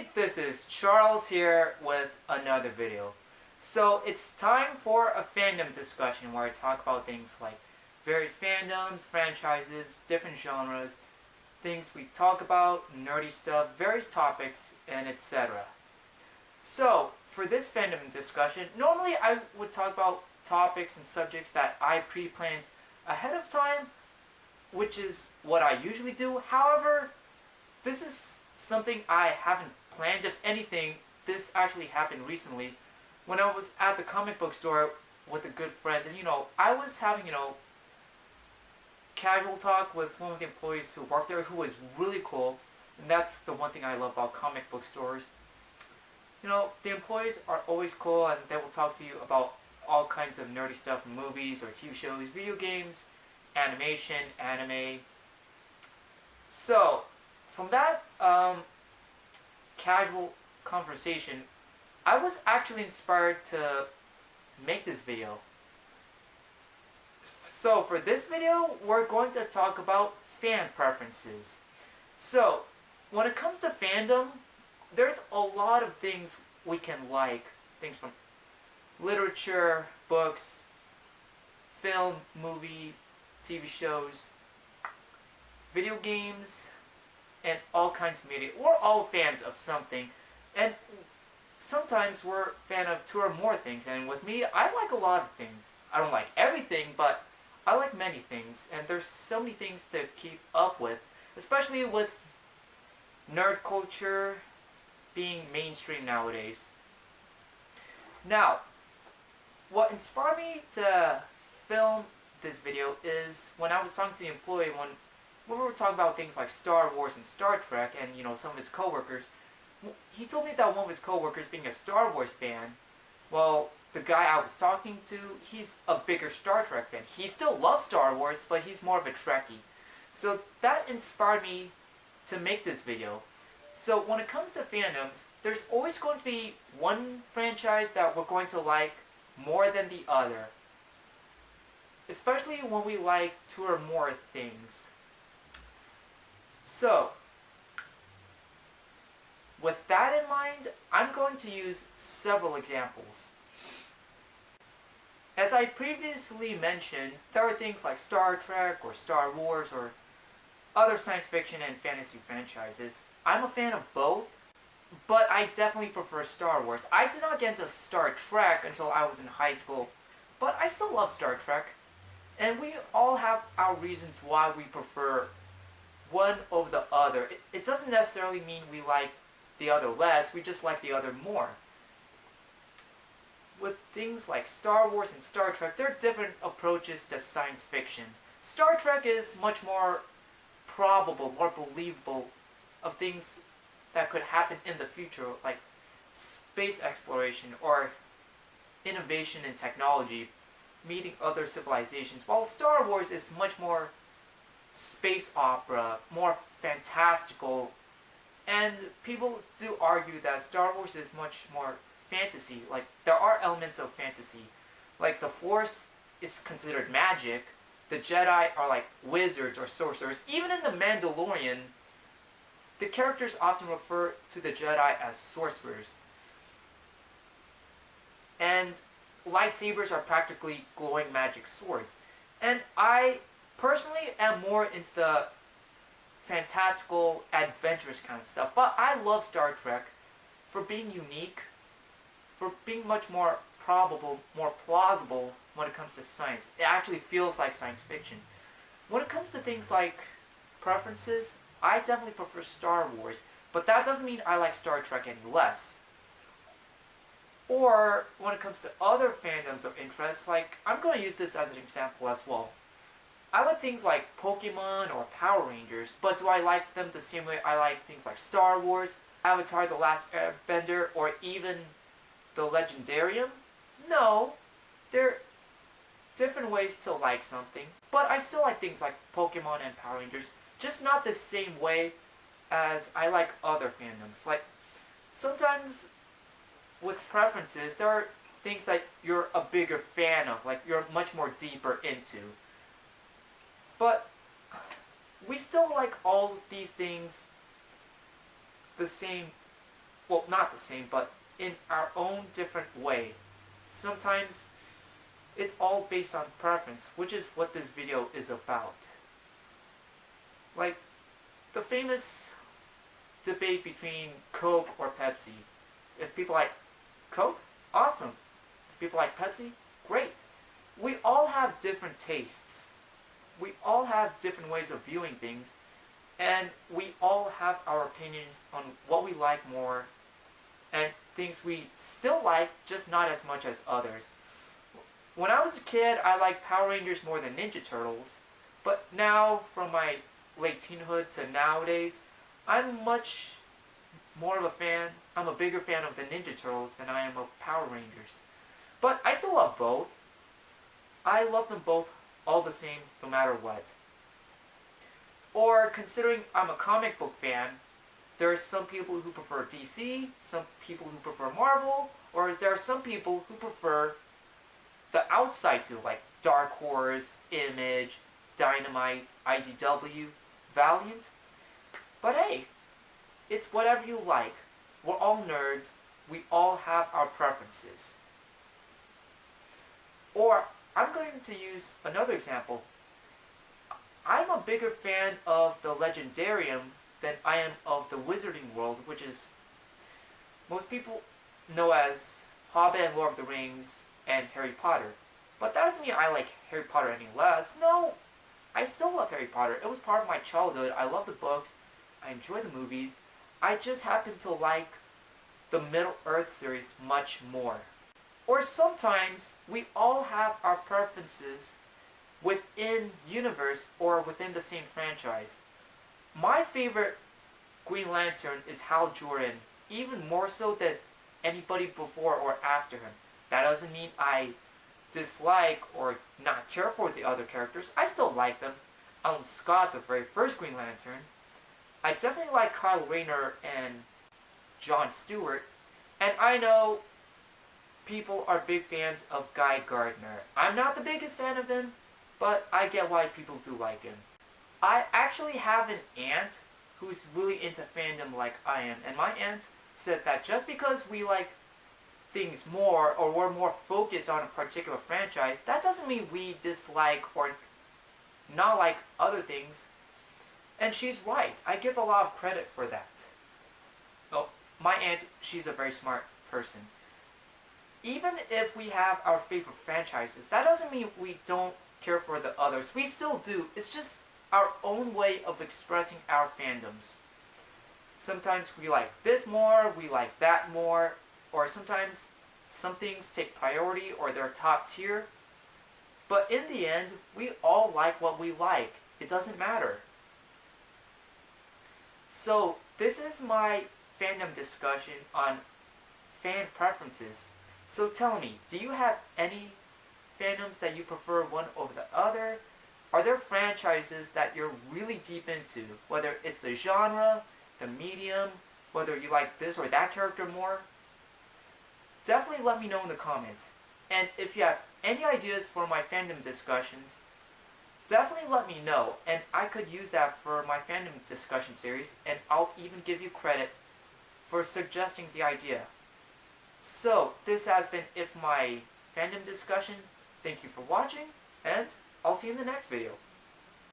everybody, this is Charles here with another video. So it's time for a fandom discussion where I talk about things like various fandoms, franchises, different genres, things we talk about, nerdy stuff, various topics, and etc. So for this fandom discussion, normally I would talk about topics and subjects that I pre-planned ahead of time, which is what I usually do. However, this is something I haven't planned. If anything, this actually happened recently when I was at the comic book store with a good friend, and I was having casual talk with one of the employees who worked there, who was really cool. And that's the one thing I love about comic book stores. The employees are always cool, and they will talk to you about all kinds of nerdy stuff, movies or TV shows, video games, animation, anime. So from that casual conversation, I was actually inspired to make this video. So for this video, we're going to talk about fan preferences. So when it comes to fandom, there's a lot of things we can like. Things from literature, books, film, movie, TV shows, video games, and all kinds of media. We're all fans of something, and sometimes we're a fan of two or more things. And with me, I like a lot of things. I don't like everything, but I like many things, and there's so many things to keep up with, especially with nerd culture being mainstream nowadays. Now, what inspired me to film this video is when I was talking to the employee when we were talking about things like Star Wars and Star Trek, and some of his coworkers. He told me that one of his coworkers, being a Star Wars fan, well, the guy I was talking to, he's a bigger Star Trek fan. He still loves Star Wars, but he's more of a Trekkie. So that inspired me to make this video. So when it comes to fandoms, there's always going to be one franchise that we're going to like more than the other, especially when we like two or more things. So with that in mind, I'm going to use several examples. As I previously mentioned, there are things like Star Trek or Star Wars or other science fiction and fantasy franchises. I'm a fan of both, but I definitely prefer Star Wars. I did not get into Star Trek until I was in high school, but I still love Star Trek. And we all have our reasons why we prefer one over the other. It doesn't necessarily mean we like the other less, we just like the other more. With things like Star Wars and Star Trek, there are different approaches to science fiction. Star Trek is much more probable, more believable of things that could happen in the future, like space exploration or innovation in technology, meeting other civilizations, while Star Wars is much more space opera, more fantastical, and people do argue that Star Wars is much more fantasy. Like, there are elements of fantasy. Like, the Force is considered magic, the Jedi are like wizards or sorcerers. Even in The Mandalorian, the characters often refer to the Jedi as sorcerers. And lightsabers are practically glowing magic swords. And I personally am more into the fantastical, adventurous kind of stuff. But I love Star Trek for being unique, for being much more probable, more plausible when it comes to science. It actually feels like science fiction. When it comes to things like preferences, I definitely prefer Star Wars, but that doesn't mean I like Star Trek any less. Or when it comes to other fandoms of interest, like, I'm going to use this as an example as well. I like things like Pokemon or Power Rangers, but do I like them the same way I like things like Star Wars, Avatar: The Last Airbender, or even the Legendarium? No, they're different ways to like something, but I still like things like Pokemon and Power Rangers, just not the same way as I like other fandoms. Like, sometimes with preferences, there are things that you're a bigger fan of, like you're much more deeper into. But we still like all these things the same well, not the same, but in our own different way. Sometimes it's all based on preference, which is what this video is about. Like the famous debate between Coke or Pepsi. If people like Coke, awesome. If people like Pepsi, great. We all have different tastes. We all have different ways of viewing things, and we all have our opinions on what we like more and things we still like, just not as much as others. When I was a kid, I liked Power Rangers more than Ninja Turtles, but now, from my late teenhood to nowadays, I'm much more of a fan, I'm a bigger fan of the Ninja Turtles than I am of Power Rangers. But I still love both. I love them both all the same, no matter what. Or, considering I'm a comic book fan, there are some people who prefer DC, some people who prefer Marvel, or there are some people who prefer the outside too, like Dark Horse, Image, Dynamite, IDW, Valiant. But hey, it's whatever you like. We're all nerds. We all have our preferences. Or, I'm going to use another example. I'm a bigger fan of the Legendarium than I am of the Wizarding World, which is most people know as Hobbit and Lord of the Rings and Harry Potter. But that doesn't mean I like Harry Potter any less. No, I still love Harry Potter. It was part of my childhood. I love the books. I enjoy the movies. I just happen to like the Middle-earth series much more. Or sometimes we all have our preferences within universe or within the same franchise. My favorite Green Lantern is Hal Jordan, even more so than anybody before or after him. That doesn't mean I dislike or not care for the other characters. I still like them. Alan Scott, the very first Green Lantern. I definitely like Kyle Rayner and John Stewart. And I know people are big fans of Guy Gardner. I'm not the biggest fan of him, but I get why people do like him. I actually have an aunt who's really into fandom like I am, and my aunt said that just because we like things more or we're more focused on a particular franchise, that doesn't mean we dislike or not like other things. And she's right. I give a lot of credit for that. Well, my aunt, she's a very smart person. Even if we have our favorite franchises, that doesn't mean we don't care for the others. We still do. It's just our own way of expressing our fandoms. Sometimes we like this more, we like that more, or sometimes some things take priority or they're top tier. But in the end, we all like what we like. It doesn't matter. So this is my fandom discussion on fan preferences. So tell me, do you have any fandoms that you prefer one over the other? Are there franchises that you're really deep into, whether it's the genre, the medium, whether you like this or that character more? Definitely let me know in the comments. And if you have any ideas for my fandom discussions, definitely let me know, and I could use that for my fandom discussion series, and I'll even give you credit for suggesting the idea. So, this has been it for my fandom discussion. Thank you for watching, and I'll see you in the next video.